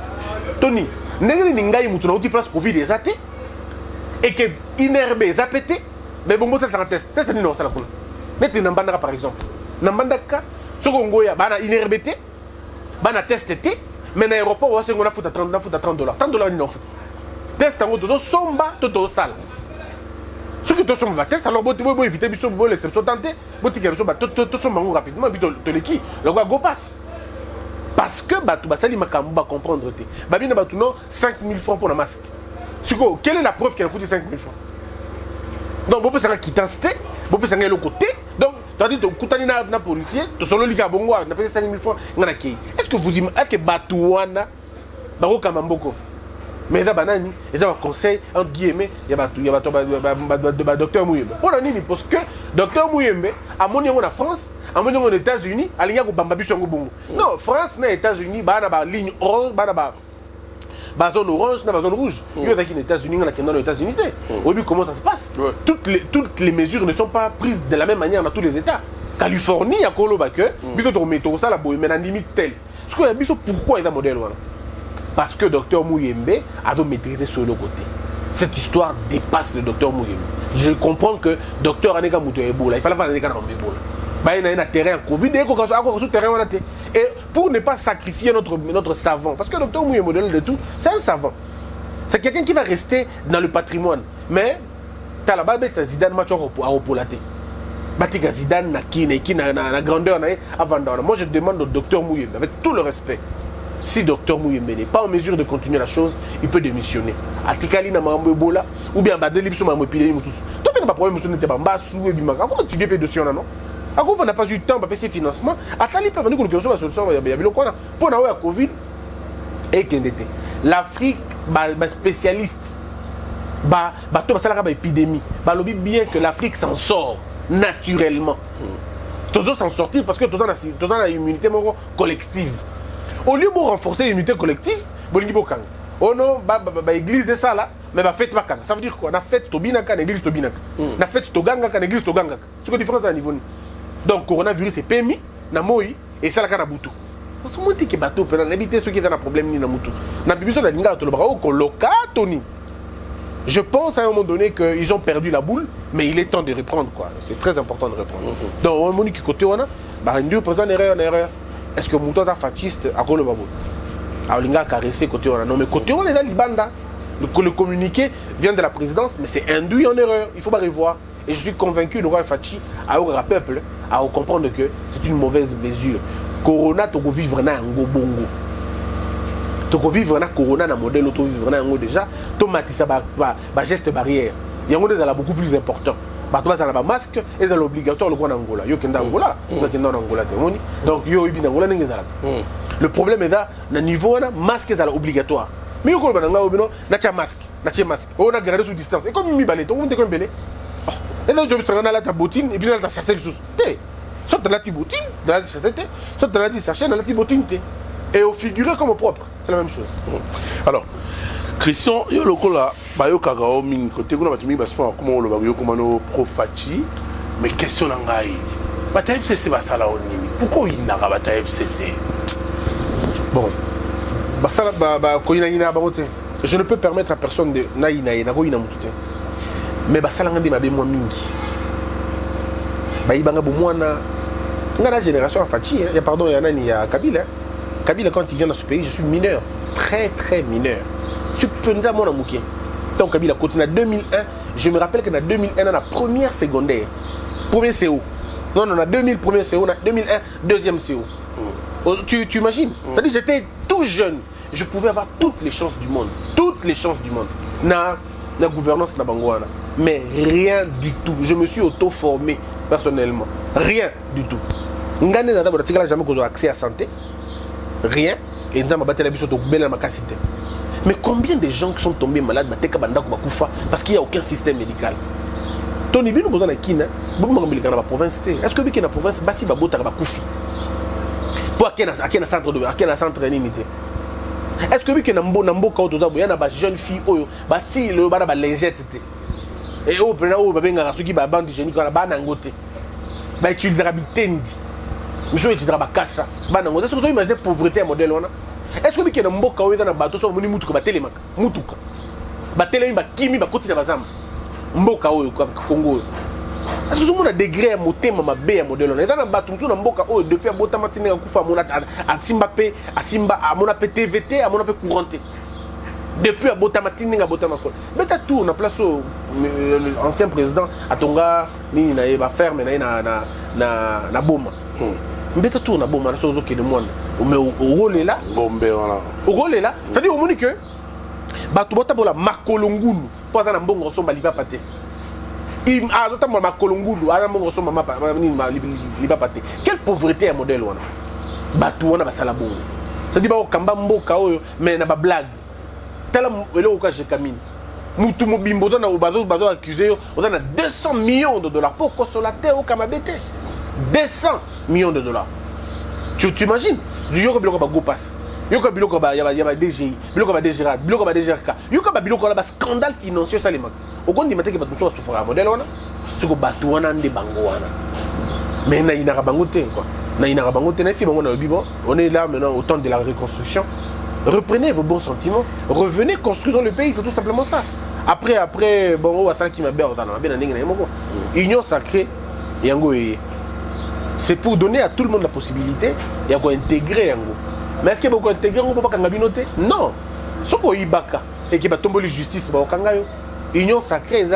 Tony, n'est-ce pas que tu as place Covid et athée? Et que inerbe zapété, mais bon, ça c'est un test. Test non, ça la coule. Mais tu n'as pas par exemple. Nambandaka, ce qu'on a, bana inerbété, bana testé, mais dans l'aéroport, on a foutu à $30. $30 ni en fout. Test en gros, somba, tout au sale. Ce que tu as test, alors tu peux éviter l'exception tentée, tu peux somba rapidement, puis tu le qui, le gars go passe. Parce que ça lui m'a comprendre. Babine Batouno, 5 000 francs pour la masque. Quelle est la preuve qu'elle a foutu 5 000 francs? Donc, vous pouvez savoir qui t'installe, vous pouvez savoir l'autre côté. Donc, tu as dit que tu as un policier, tu as dit que tu as payé 5 000 francs. Est-ce que vous imaginez, est-ce que Batouana, Baro Kamamboko, mais il y a un conseil, entre guillemets, il y a un docteur Mouyembe. Parce que docteur Mouyembe, à mon niveau en France, à mon niveau aux États-Unis, il y a un Bambabi sur Bongo. Non, France, les États-Unis, il y a une ligne orange, la zone orange, la zone rouge. Il y a des États-Unis, dans les États-Unis. Au début, comment ça se passe? Toutes les mesures ne sont pas prises de la même manière dans tous les États. Californie, il y a Koloba que, bientôt métro ça, la boue, mais dans limite telle. Pourquoi il y a un modèle? Parce que le docteur Mouyembe a maîtrisé sur le côté. Cette histoire dépasse le docteur Mouyembe. Je comprends que le docteur Aneka Moutou Ebola, il fallait faire Aneka Ebola. Il y a un terrain en Covid, et pour ne pas sacrifier notre savant, parce que le docteur Mouyembe, modèle de tout, c'est un savant. C'est quelqu'un qui va rester dans le patrimoine. Mais, tu as la base de Zidane, match à Opolaté. Batika Zidane, na grandeur, avant. Moi, je demande au docteur Mouyembe, avec tout le respect, si docteur Mouyembe n'est pas en mesure de continuer la chose, il peut démissionner. Atikali na mambo Ebola, ou bien Badeli biso mambo épidémie mususu. Toi, tu n'as pas problème, monsieur, tu n'as pas sous et bimaka. Comment tu dis dossier non? Encore on n'a pas eu le temps de payer financement. Atali peut venir que nous solution il y a bien quoi pour la Covid et qu'endete. L'Afrique spécialiste to ba sala ba épidémie. Ba lobby bien que l'Afrique s'en sort naturellement. Tous s'en sortir parce que tous on a immunité collective. Au lieu de renforcer l'immunité collective, bolingi bokang. Oh non, église ça là, mais fête pas kang. Ça veut dire quoi? Na fête tobinaka, l'église tobinaka. Na fête togangaka, l'église togangaka. C'est quoi la différence à niveau? Donc, le coronavirus est permis, na moi, et ça la kana butu. Parce que moi, je dis que bateau, peut habiter ceux qui ont un problème ni na mutu. Na bibiso na linga to bravo coloca Tony. Je pense à un moment donné qu'ils ont perdu la boule, mais il est temps de reprendre quoi. C'est très important de reprendre. Donc, on m'a dit que côté on a, un président erreur. Est-ce que Moutoza fasciste a le babou? Alors, il a caressé côté on a. Non, mais côté on est dans l'Ibanda. Le communiqué vient de la présidence, mais c'est induit en erreur. Il faut pas revoir. et je suis convaincu le roi Fachi a au peuple à comprendre que c'est une mauvaise mesure. Corona to vivre na ngo bongo. To vivre na corona na modèle to vivre na ngo déjà to matisa ba geste barrière. Yango déjà beaucoup plus important. Ba to ba masque et dans l'obligatoire le roi Angola. Yo kenda Angola, yo kenda Angola témoni. Donc yo ibi Angola ninga zala. Le problème est là na niveau na masque est obligatoire. Mais yo ko ba nga obino na cha masque, on a gardé sous distance. Et comme mi balé, to on te comme belé. Et là je me sens la ta bottine et puis là ta chasser le sous. Soit dans la tibotine, dans la chassette, soit dans la sachet, dans la tibotine. Et au figuré comme au propre, c'est la même chose. Alors, Christian, il y a le coup là, il y a Kagao, côté où on a dit comment on le comment pro Fachi, mais question n'angai. Bata FCC va ça là pourquoi il n'a pas bata FCC? Bon, je ne peux permettre à personne de naïna et nago inamuté. Mais basala ngandi mabe moi mingi. Baïbanga Boumouana, la génération à Fachi, pardon, il y a Kabila. Kabila, quand il vient dans ce pays, je suis mineur, très très mineur. Je suis penza mon amouké. Donc Kabila continue en 2001. Je me rappelle que dans 2001, dans la première secondaire, premier CO. Non, on a 2000, premier CO, on a 2001, deuxième CO. Tu imagines? C'est-à-dire que j'étais tout jeune. Je pouvais avoir toutes les chances du monde. Toutes les chances du monde. Na gouvernance na Bangouana. Mais rien du tout. Je me suis auto-formé. Personnellement, rien du tout. Ngane n'a jamais accès à la santé. Rien. Et nous avons battu la biche de ma capacité. Mais combien de gens qui sont tombés malades parce qu'il n'y a aucun système médical? Tony Bino besoin de Kina, beaucoup de gens dans la province. Est-ce que dans la province, Bassi Babota va Koufi? Pour qui est centre de l'unité? Est-ce que dans Nambo Kaotoza, il y a des jeunes filles qui ont le bas de lingette? Et au premier au babenga soki ba bande hygiénique na ba nangote ba utilisera bitendi monsieur utilisera ba kassa ba nangote. Est-ce que vous imaginez pauvreté à modèle wana? Est-ce que na mboka oyo na bato so moni mutuka ba telemaka mutuka ba telemi ba kimi ba koti na bazamba mboka oyo Congo? Est-ce que vous avez degré à motema mabe ya modèle wana? Na bato musu na mboka oyo depuis abota matine kufa mona asimba pe asimba amona pe TVT amona pe couranté. Depuis Abotamatine, Abotamakol. Mais tu as tout, on a place au ancien président, à Tonga, ni na ferme, na Boma. Mais tu as tout, na Boma, na chose qui est de moi. Mais au rôle est là. Au rôle est là. C'est-à-dire, au moment que, Batubota Bola, Makolongulu, pas un bon gros somba liba pate. Il a notamment Makolongulu, un bon gros somba liba pate. Quelle pauvreté est un modèle, wana? Batouana Basalabon. C'est-à-dire, Kamba Mboka, mais na ba blague. Tel que je camine. Moutou Mobimbo, on a accusé, on a 200 millions de dollars pour consolater au Kamabete. 200 millions de dollars. Tu imagines? Du Yoko Biloko Go Pass. Yoko Biloko Yaba DGI, Biloko DGRA, Biloko DGRK. Yoko Biloko scandale financier, ça les manque. Au compte, il m'a dit que tu sois souffrant à modèle, c'est que Batouana de Bangoana. Mais il n'y a pas de on est là maintenant au temps de la reconstruction. Reprenez vos bons sentiments, revenez, construisons le pays, c'est tout simplement ça. Après, bon, qui m'a union sacrée, c'est pour donner à tout le monde la possibilité et à intégrer. Mais est-ce qu'il y a beaucoup intégrer? Non. Ce qu'on y baka et qui va tomber la justice, union sacrée,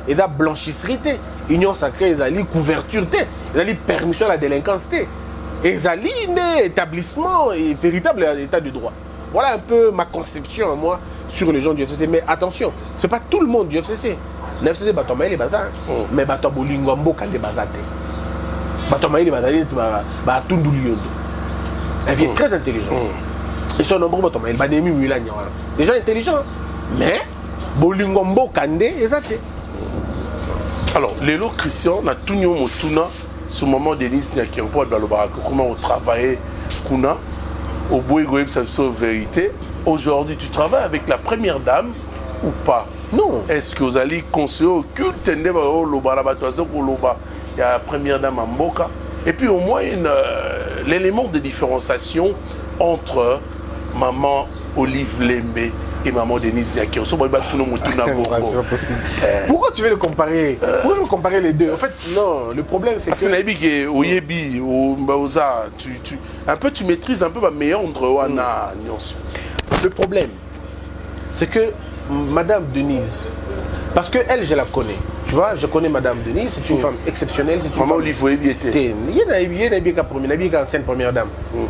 et la blanchisserie, union sacrée, et la couverture, et la permission à la délinquance, et la établissement et véritable état de droit. Voilà un peu ma conception à moi sur les gens du FCC. Mais attention, ce n'est pas tout le monde du FCC. Le FCC, il est bazar. Mais il est bazar. Il est bazar. Un vieux très intelligent. Ils sont nombreux. Des gens intelligents. Mais Bolingombo Kande est zaté. Alors, Lélo Christian, on a tout le monde ce moment de Nice, comment on travaillait. Au Bouygues, ça c'est vérité. Aujourd'hui, tu travailles avec la première dame ou pas? Non. Est-ce que vous allez conseiller au culte il y a la première dame à Mboka? Et puis au moins l'élément de différenciation entre maman Olive Lembe et maman Denise Yaki. C'est pas possible. Pourquoi tu veux le comparer? Pourquoi tu veux comparer les deux? En fait, non, le problème c'est que... un peu tu maîtrises un peu ma méandre. Le problème, c'est que Madame Denise, parce que elle, je la connais. Tu vois, je connais Madame Denise, c'est une femme exceptionnelle. Maman Olive, vous avez été. Il y a une ancienne première dame.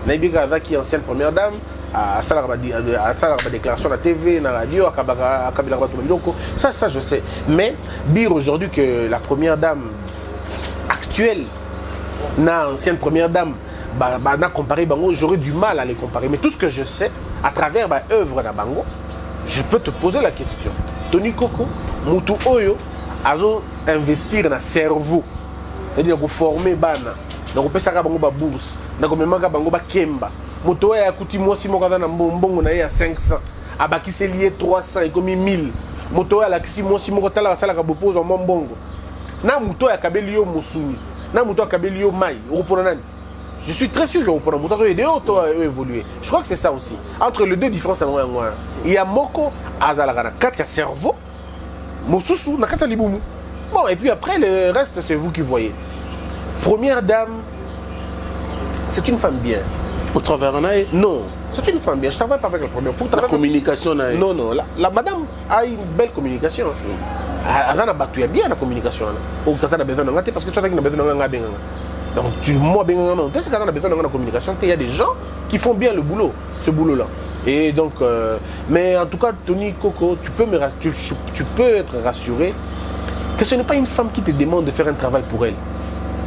Il y a une ancienne première dame. À la déclaration à la TV, à la radio, à ça je sais. Mais dire aujourd'hui que la première dame actuelle, l'ancienne première dame, n'a comparé Bango, j'aurais du mal à les comparer. Mais tout ce que je sais, à travers ma œuvre de Bango, je peux te poser la question. Tony Coco, Moutou Oyo, azo investir dans le cerveau. C'est-à-dire que former Bana, donc on peut savoir Bango bourse, donc on peut Bango Kemba. Moto a coûté moi si mon gars na mbongo na ya 500 abaki c'est lié 300 et comme 1000 moto a la kisi moi si mon gars la sala ka bopose en mbongo na moto ya kabelio musuni na moto ya kabelio mai opona nani. Je suis très sûr que opona moto so aider auto évoluer. Je crois que c'est ça aussi. Entre les deux différences il y a moko azala kana katia cerveau mosusu na katia libumu. Bon et puis après le reste c'est vous qui voyez. Première dame, c'est une femme bien. Au travers un œil? Non, c'est une femme bien. Je ne travaille pas avec la première. La communication, non, la madame a une belle communication. Elle a battu bien la communication. Au cas où elle a besoin de parce que tu as besoin de donc, moi, non. Tu sais qu'elle a besoin de la communication. Il y a des gens qui font bien le boulot, ce boulot-là. Et donc, mais en tout cas, Tony Coco, tu peux être rassuré que ce n'est pas une femme qui te demande de faire un travail pour elle.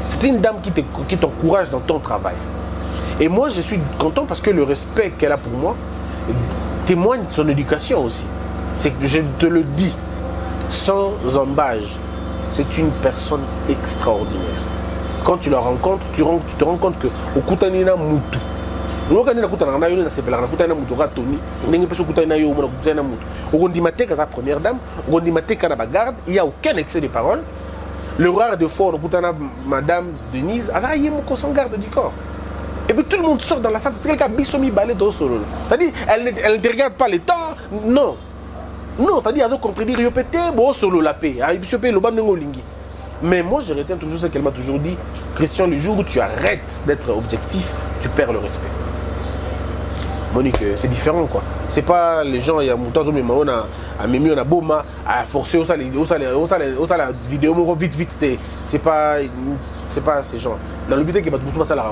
C'est une dame qui t'encourage dans ton travail. Et moi, je suis content parce que le respect qu'elle a pour moi témoigne de son éducation aussi. C'est que je te le dis, sans embâge, c'est une personne extraordinaire. Quand tu la rencontres, tu te rends compte que au Kutanina Moutou, il n'y a aucun excès de parole. Le rare de fort, Madame Denise, son garde du corps. Et puis tout le monde sort dans la salle, quelqu'un bisomi balé dans solo. C'est-à-dire, elle ne te regarde pas le temps, non. Non, c'est-à-dire, elle doit comprendre, yo pété, bon solo la paix. Mais moi, je retiens toujours ce qu'elle m'a toujours dit. Christian, le jour où tu arrêtes d'être objectif, tu perds le respect. Monique, c'est différent quoi. C'est pas les gens, il y a mon temps, on a même on a Boma, à forcer la vidéo vite. C'est pas ces gens. Dans le but qu'il va tout ça là.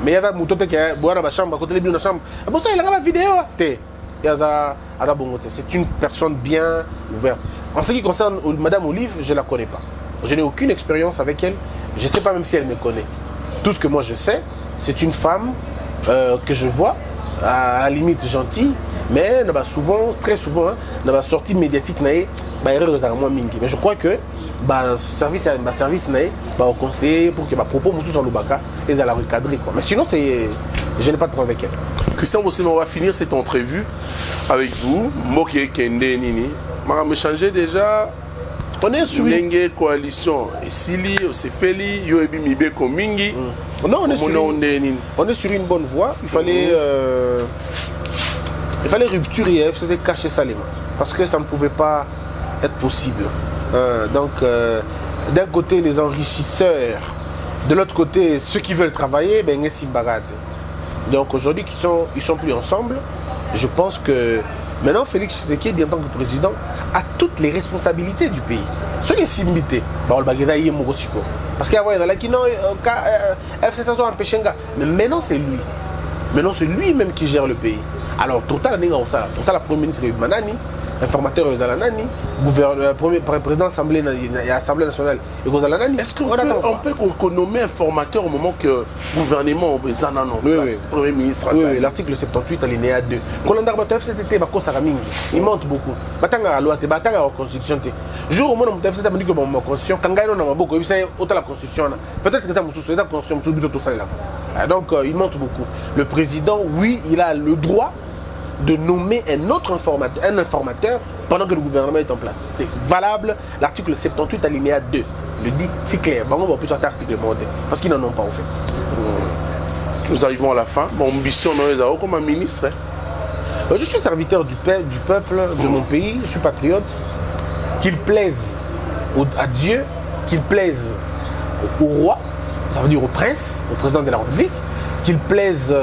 Mais il y a des moutons qui sont dans la chambre, à côté de la chambre. Bon, ça, il a la vidéo. C'est une personne bien ouverte. En ce qui concerne Madame Olive, je ne la connais pas. Je n'ai aucune expérience avec elle. Je ne sais pas même si elle me connaît. Tout ce que moi je sais, c'est une femme que je vois, à la limite gentille, mais souvent, très souvent, dans la sortie médiatique, mais je crois que service au conseiller pour que ma propos sur le baka et la recadrer quoi. Mais sinon je n'ai pas de problème avec elle. Christian, on va finir cette entrevue avec vous. Moké Kende Nini. On a changé déjà. On est sur une coalition. Sili, Osepeli, Yoebi Mibe Komingi. Non, on est sur une bonne voie. Il fallait rupture IF, c'était cacher Salema. Parce que ça ne pouvait pas être possible. Donc, d'un côté, les enrichisseurs, de l'autre côté, ceux qui veulent travailler, ben, donc aujourd'hui, ils sont plus ensemble. Je pense que maintenant, Félix Tshisekedi, en tant que président, a toutes les responsabilités du pays. Ce qui est simité, parce qu'il y a qui non, FC Sasso empêché. Mais maintenant, c'est lui. Maintenant, c'est lui-même qui gère le pays. Alors, Total la Premier ministre de Manani, informateur de Zalanani, premier président de l'Assemblée nationale de Zalanani. Est-ce qu'on peut nommer informateur au moment que le gouvernement Premier ministre? Oui, l'article 78 alinéa 2. Il monte beaucoup. La loi, la constitution. Jour où mon FCC me dit que ma constitution, quand il y a beaucoup, la constitution. Peut-être que c'est la constitution, donc il monte beaucoup. Le président, oui, il a le droit de nommer un informateur pendant que le gouvernement est en place. C'est valable, l'article 78 alinéa 2 le dit, c'est clair. On va plus sortir l'article moderne, parce qu'ils n'en ont pas en fait. Nous arrivons à la fin. Mon ambition comme un ministre. Je suis serviteur du peuple de mon pays, je suis patriote. Qu'il plaise à Dieu, qu'il plaise au roi, ça veut dire au prince, au président de la République, qu'il plaise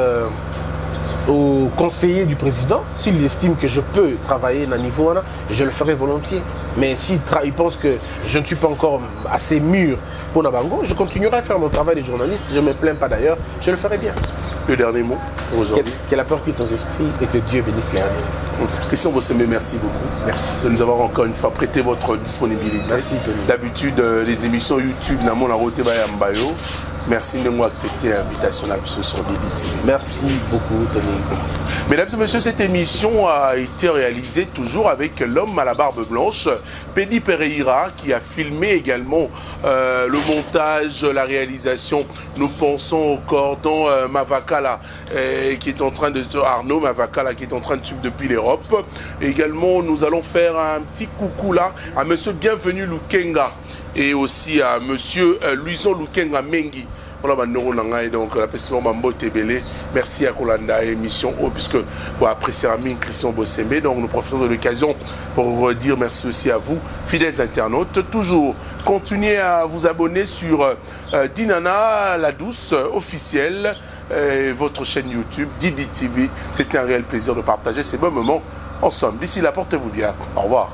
au conseiller du président. S'il estime que je peux travailler à un niveau, je le ferai volontiers. Mais s'il pense que je ne suis pas encore assez mûr pour Nabango, je continuerai à faire mon travail de journaliste. Je ne me plains pas d'ailleurs, je le ferai bien. Le dernier mot pour aujourd'hui. Que la peur quitte nos esprits et que Dieu bénisse les RDC. Christian Bossemé, merci beaucoup. Merci. De nous avoir encore une fois prêté votre disponibilité. Merci, Tony. D'habitude, les émissions YouTube, Namon la Rote Bayambayo. Merci de nous accepter l'invitation sur DDTV. Merci beaucoup, Tony. Mesdames et messieurs, cette émission a été réalisée toujours avec l'homme à la barbe blanche, Pedi Pereira, qui a filmé également le montage, la réalisation. Nous pensons au cordon Mavakala, qui est en train de... Arnaud Mavakala, qui est en train de suivre depuis l'Europe. Également, nous allons faire un petit coucou là à monsieur Bienvenu Lukenga et aussi à monsieur Luison Lukenga Mengi. Donc, la personne Mambo Tebele, merci à Kolanda émission, puisque vous appréciez Christian Bossemé. Donc, nous profitons de l'occasion pour dire merci aussi à vous, fidèles internautes. Toujours, continuez à vous abonner sur Dinana la Douce officielle, votre chaîne YouTube, DDTV. C'était un réel plaisir de partager ces bons moments ensemble. D'ici là, portez-vous bien. Au revoir.